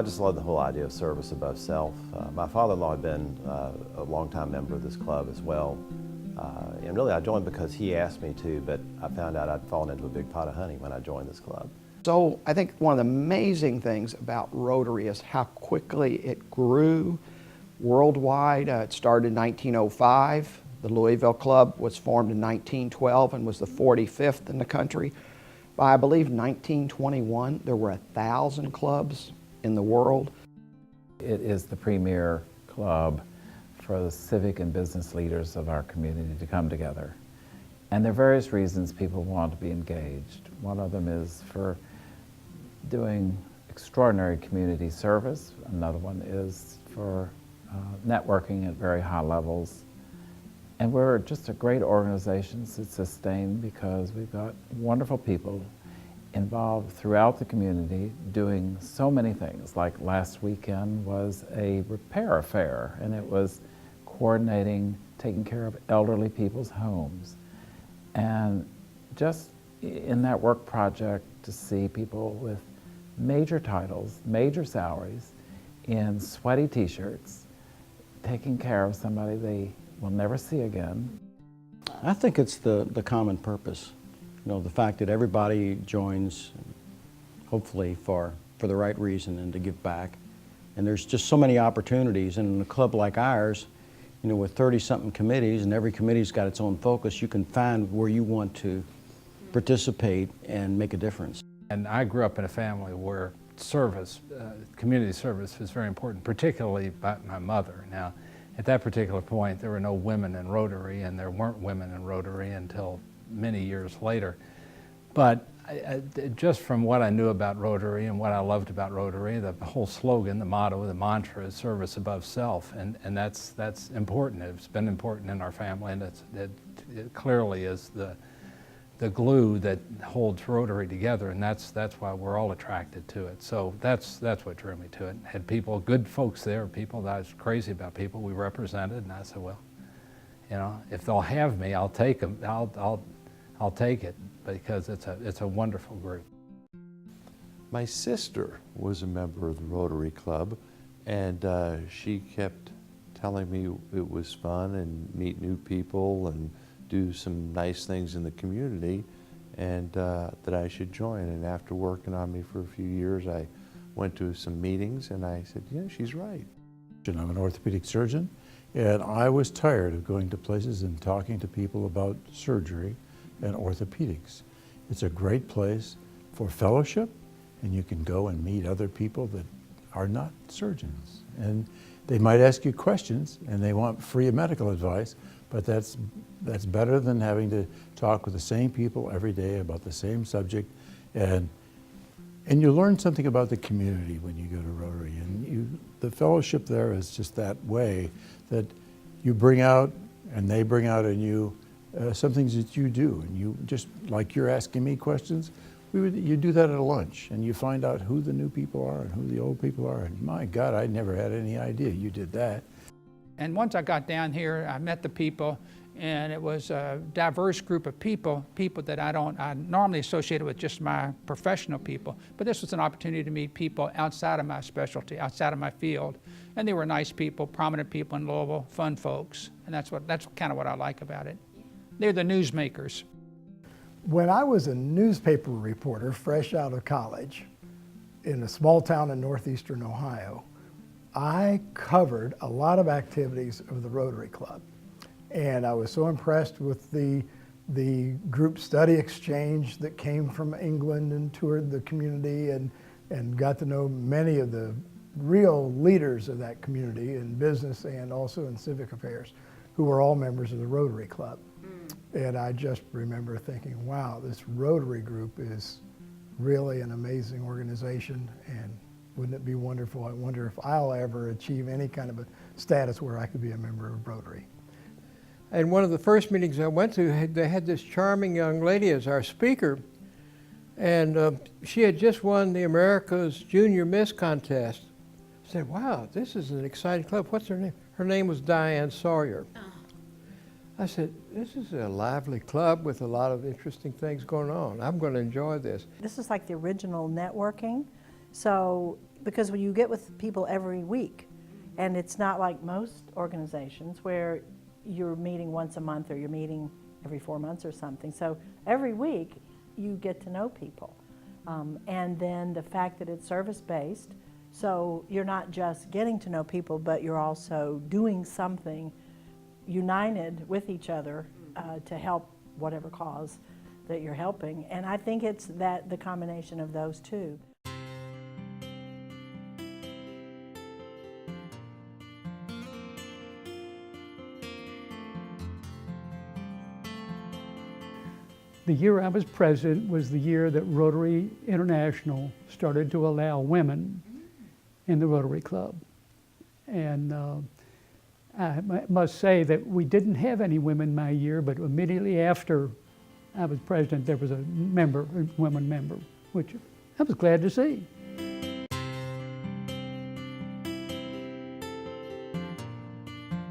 I just love the whole idea of service above self. My father-in-law had been a longtime member of this club as well. And really I joined because he asked me to, but I found out I'd fallen into a big pot of honey when I joined this club. So I think one of the amazing things about Rotary is how quickly it grew worldwide. It started in 1905. The Louisville Club was formed in 1912 and was the 45th in the country. By I believe 1921, there were 1,000 clubs in the world. It is the premier club for the civic and business leaders of our community to come together. And there are various reasons people want to be engaged. One of them is for doing extraordinary community service. Another one is for networking at very high levels. And we're just a great organization to sustain because we've got wonderful people involved throughout the community doing so many things. Like last weekend was a repair fair, and it was coordinating, taking care of elderly people's homes. And just in that work project to see people with major titles, major salaries, in sweaty t-shirts, taking care of somebody they will never see again. I think it's the common purpose. You know, the fact that everybody joins, hopefully for the right reason and to give back. And there's just so many opportunities. And in a club like ours, you know, with 30-something committees, and every committee's got its own focus, you can find where you want to participate and make a difference. And I grew up in a family where service, community service was very important, particularly by my mother. Now, at that particular point, there were no women in Rotary, and there weren't women in Rotary until many years later. But just from what I knew about Rotary and what I loved about Rotary, the whole slogan, the motto, the mantra is service above self, and that's important. It's been important in our family, and it clearly is the glue that holds Rotary together, and that's why we're all attracted to it. So that's what drew me to it. Had people, good folks there, people that I was crazy about, people we represented, and I said, well, you know, if they'll have me, I'll take them. I'll take it because it's a wonderful group. My sister was a member of the Rotary Club, and she kept telling me it was fun and meet new people and do some nice things in the community, and that I should join. And after working on me for a few years, I went to some meetings and I said, yeah, she's right. I'm an orthopedic surgeon, and I was tired of going to places and talking to people about surgery and orthopedics. It's a great place for fellowship, and you can go and meet other people that are not surgeons. And they might ask you questions, and they want free medical advice, but that's better than having to talk with the same people every day about the same subject. And you learn something about the community when you go to Rotary. And the fellowship there is just that way, that you bring out and they bring out in you some things that you do. And you just, like you're asking me questions, you do that at a lunch, and you find out who the new people are and who the old people are. And my God, I never had any idea you did that. And once I got down here, I met the people, and it was a diverse group of people that I normally associated with just my professional people. But this was an opportunity to meet people outside of my specialty, outside of my field. And they were nice people, prominent people in Louisville, fun folks. And that's kind of what I like about it. They're the newsmakers. When I was a newspaper reporter fresh out of college in a small town in northeastern Ohio, I covered a lot of activities of the Rotary Club. And I was so impressed with the group study exchange that came from England and toured the community and got to know many of the real leaders of that community in business and also in civic affairs, who were all members of the Rotary Club. And I just remember thinking, wow, this Rotary group is really an amazing organization, and wouldn't it be wonderful? I wonder if I'll ever achieve any kind of a status where I could be a member of Rotary. And one of the first meetings I went to, they had this charming young lady as our speaker, and she had just won the America's Junior Miss Contest. I said, wow, this is an exciting club. What's her name? Her name was Diane Sawyer. I said, this is a lively club with a lot of interesting things going on. I'm going to enjoy this. This is like the original networking. So because when you get with people every week, and it's not like most organizations where you're meeting once a month or you're meeting every 4 months or something. So every week you get to know people. And then the fact that it's service-based, so you're not just getting to know people, but you're also doing something united with each other to help whatever cause that you're helping. And I think it's the combination of those two. The year I was president was the year that Rotary International started to allow women in the Rotary Club. And I must say that we didn't have any women my year, but immediately after I was president, there was a woman member, which I was glad to see.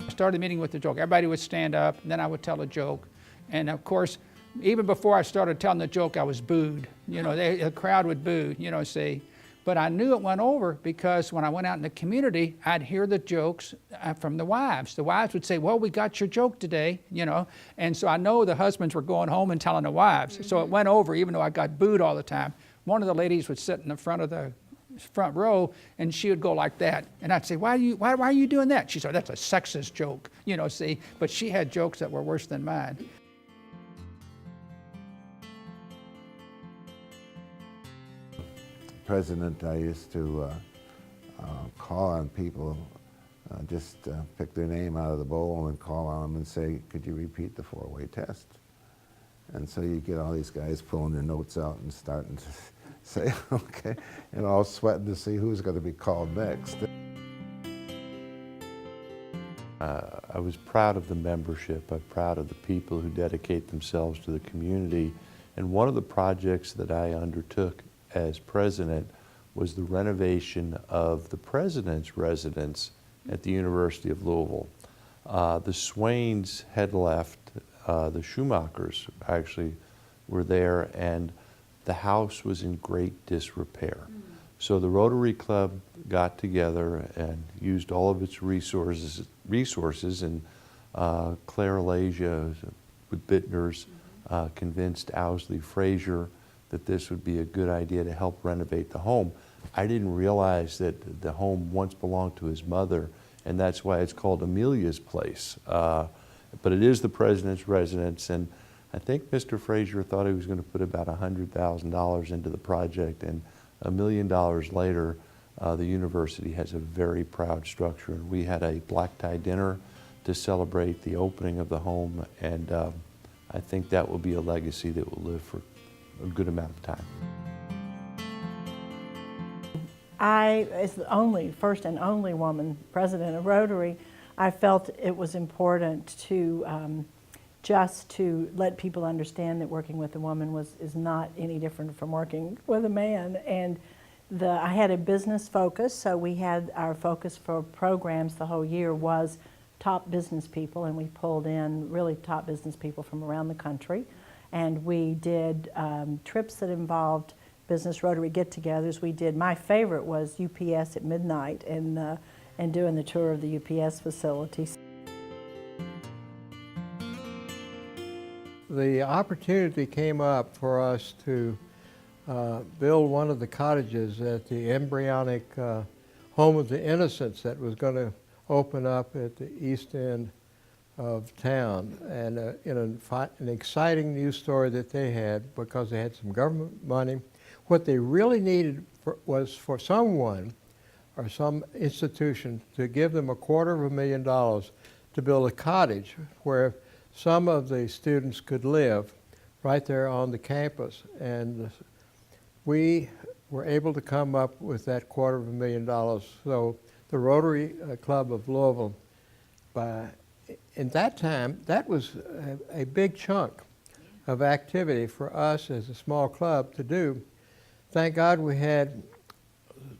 I started the meeting with a joke. Everybody would stand up, and then I would tell a joke. And of course, even before I started telling the joke, I was booed. You know, the crowd would boo, you know, see. But I knew it went over because when I went out in the community, I'd hear the jokes from the wives. The wives would say, well, we got your joke today, you know. And so I know the husbands were going home and telling the wives. So it went over even though I got booed all the time. One of the ladies would sit in the front row and she would go like that. And I'd say, why are you doing that? She said, that's a sexist joke, you know, see. But she had jokes that were worse than mine. President, I used to call on people, just pick their name out of the bowl and call on them and say, could you repeat the four-way test? And so you get all these guys pulling their notes out and starting to say, okay, and all sweating to see who's going to be called next. I was proud of the membership. I'm proud of the people who dedicate themselves to the community. And one of the projects that I undertook as president was the renovation of the president's residence at the University of Louisville. The Swains had left, the Schumachers actually were there, and the house was in great disrepair. So the Rotary Club got together and used all of its resources and Claire Alasia with Bittner's convinced Owsley Frazier that this would be a good idea to help renovate the home. I didn't realize that the home once belonged to his mother, and that's why it's called Amelia's Place. But it is the president's residence, and I think Mr. Frazier thought he was going to put about $100,000 into the project, and $1 million later, the university has a very proud structure, and we had a black tie dinner to celebrate the opening of the home, and I think that will be a legacy that will live for a good amount of time. I, as the first and only woman president of Rotary, I felt it was important to just to let people understand that working with a woman is not any different from working with a man. And I had a business focus, so we had our focus for programs the whole year was top business people, and we pulled in really top business people from around the country. And we did trips that involved business Rotary get-togethers. We did, my favorite was UPS at midnight and doing the tour of the UPS facilities. The opportunity came up for us to build one of the cottages at the embryonic Home of the Innocents that was going to open up at the east end of town, and in an exciting news story that they had, because they had some government money. What they really needed was for someone or some institution to give them $250,000 to build a cottage where some of the students could live right there on the campus. And we were able to come up with that $250,000. So the Rotary Club of Louisville, in that time, that was a big chunk of activity for us as a small club to do. Thank God we had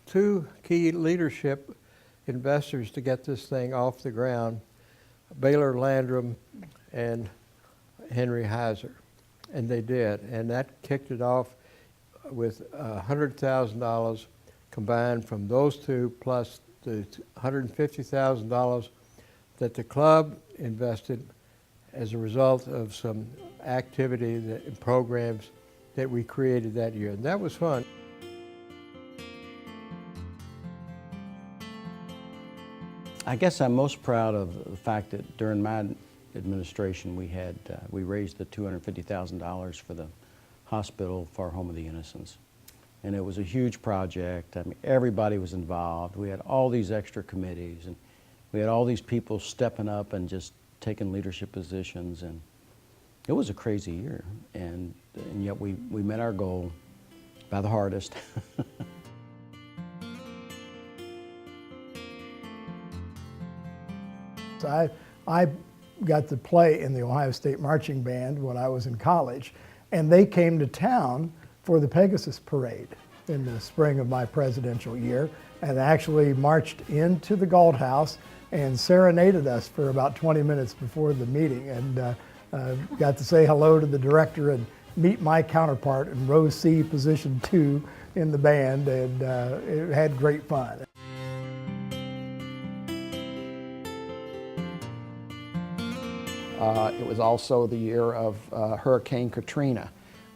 two key leadership investors to get this thing off the ground, Baylor Landrum and Henry Heiser, and they did. And that kicked it off with $100,000 combined from those two plus the $150,000 that the club invested as a result of some activity and programs that we created that year. And that was fun. I guess I'm most proud of the fact that during my administration we raised the $250,000 for the hospital for Home of the Innocents. And it was a huge project. I mean, everybody was involved. We had all these extra committees, and we had all these people stepping up and just taking leadership positions, and it was a crazy year. And yet we met our goal by the hardest. So I got to play in the Ohio State Marching Band when I was in college, and they came to town for the Pegasus Parade in the spring of my presidential year, and actually marched into the Galt House and serenaded us for about 20 minutes before the meeting, and got to say hello to the director and meet my counterpart in row C, position 2 in the band, and it had great fun. It was also the year of Hurricane Katrina,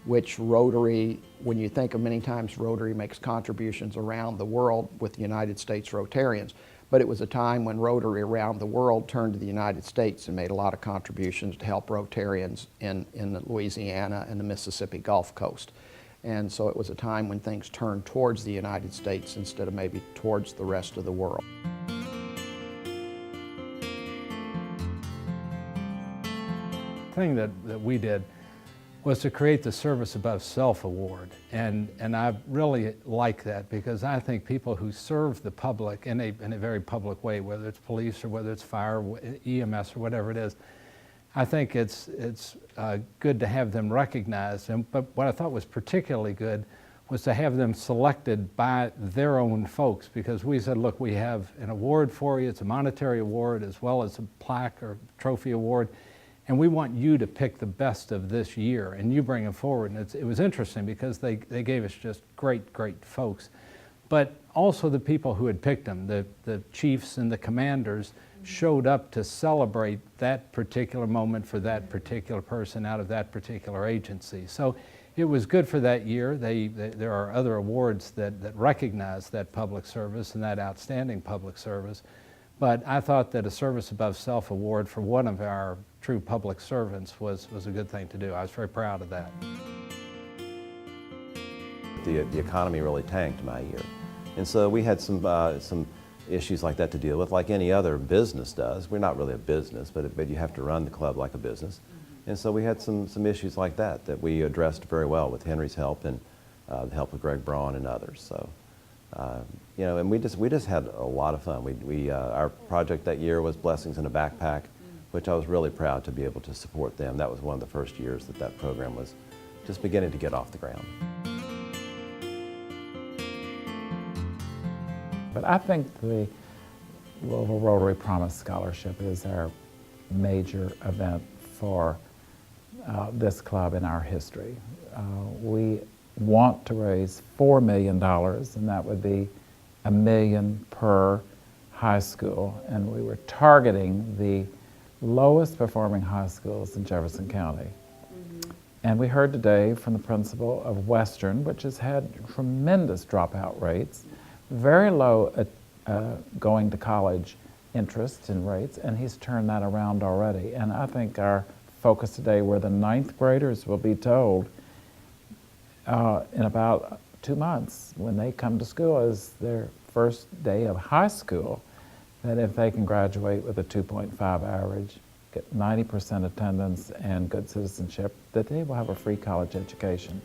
which Rotary, when you think of many times Rotary makes contributions around the world with the United States Rotarians, but it was a time when Rotary around the world turned to the United States and made a lot of contributions to help Rotarians in Louisiana and the Mississippi Gulf Coast. And so it was a time when things turned towards the United States instead of maybe towards the rest of the world. The thing that we did was to create the Service Above Self Award, and I really like that because I think people who serve the public in a very public way, whether it's police or whether it's fire, EMS or whatever it is, I think it's good to have them recognized. But what I thought was particularly good was to have them selected by their own folks, because we said, look, we have an award for you. It's a monetary award as well as a plaque or trophy award. And we want you to pick the best of this year, and you bring them forward. And it was interesting because they gave us just great folks. But also the people who had picked them, the chiefs and the commanders, showed up to celebrate that particular moment for that particular person out of that particular agency. So it was good for that year. There are other awards that recognize that public service and that outstanding public service. But I thought that a Service Above Self award for one of our true public servants was a good thing to do. I was very proud of that. The economy really tanked my year. And so we had some issues like that to deal with, like any other business does. We're not really a business, but you have to run the club like a business. And so we had some issues like that we addressed very well with Henry's help and the help of Greg Braun and others. So. You know, and we just had a lot of fun. Our project that year was Blessings in a Backpack, which I was really proud to be able to support them. That was one of the first years that program was just beginning to get off the ground. But I think the Louisville Rotary Promise Scholarship is our major event for this club in our history. We want to raise $4 million, and that would be $1 million per high school. And we were targeting the lowest performing high schools in Jefferson County. Mm-hmm. And we heard today from the principal of Western, which has had tremendous dropout rates, very low going to college interest and rates, and he's turned that around already. And I think our focus today, where the 9th graders will be told in about 2 months, when they come to school as their first day of high school, that if they can graduate with a 2.5 average, get 90% attendance and good citizenship, that they will have a free college education.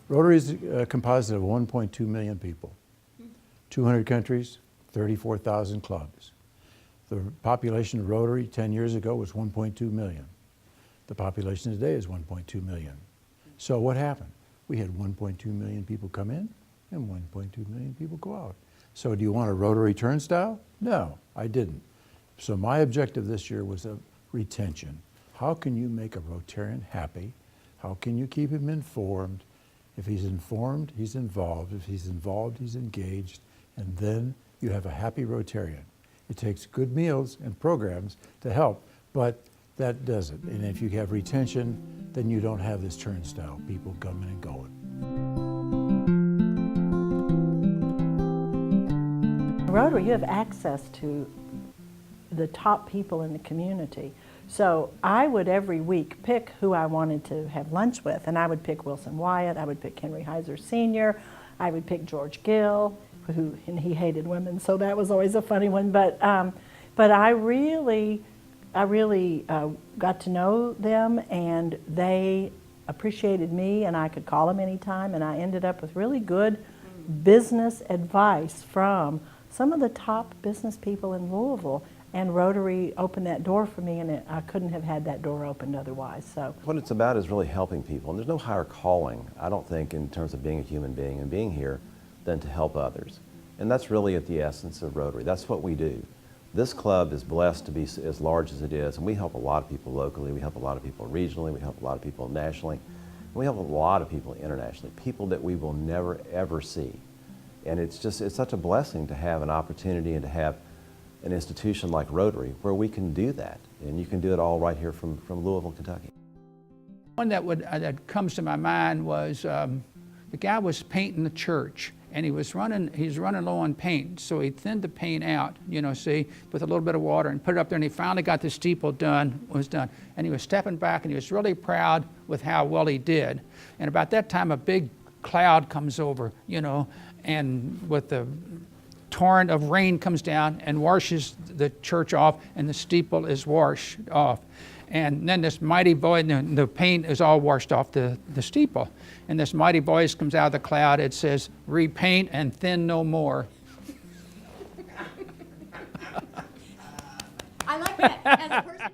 Rotary is composite of 1.2 million people, 200 countries, 34,000 clubs. The population of Rotary 10 years ago was 1.2 million. The population today is 1.2 million. So what happened? We had 1.2 million people come in and 1.2 million people go out. So do you want a Rotary turnstile? No, I didn't. So my objective this year was a retention. How can you make a Rotarian happy? How can you keep him informed? If he's informed, he's involved. If he's involved, he's engaged. And then you have a happy Rotarian. It takes good meals and programs to help, but that doesn't. And if you have retention, then you don't have this turnstile, people coming and going. Rotary, you have access to the top people in the community. So I would every week pick who I wanted to have lunch with, and I would pick Wilson Wyatt, I would pick Henry Heiser Sr., I would pick George Gill, and he hated women, so that was always a funny one. But I really got to know them, and they appreciated me, and I could call them anytime, and I ended up with really good business advice from some of the top business people in Louisville. And Rotary opened that door for me, and I couldn't have had that door opened otherwise. So what it's about is really helping people, and there's no higher calling, I don't think, in terms of being a human being and being here than to help others. And that's really at the essence of Rotary. That's what we do. This club is blessed to be as large as it is, and we help a lot of people locally, we help a lot of people regionally, we help a lot of people nationally, and we help a lot of people internationally, people that we will never ever see. And it's such a blessing to have an opportunity and to have an institution like Rotary where we can do that. And you can do it all right here from Louisville, Kentucky. One that comes to my mind was the guy was painting the church, and he's running low on paint, so he thinned the paint out, with a little bit of water, and put it up there, and he finally got the steeple done, and he was stepping back, and he was really proud with how well he did. And about that time, a big cloud comes over, and with the torrent of rain comes down and washes the church off, and the steeple is washed off. And then this mighty voice, the paint is all washed off the steeple. And this mighty voice comes out of the cloud. It says, "Repaint and thin no more." I like that. As a person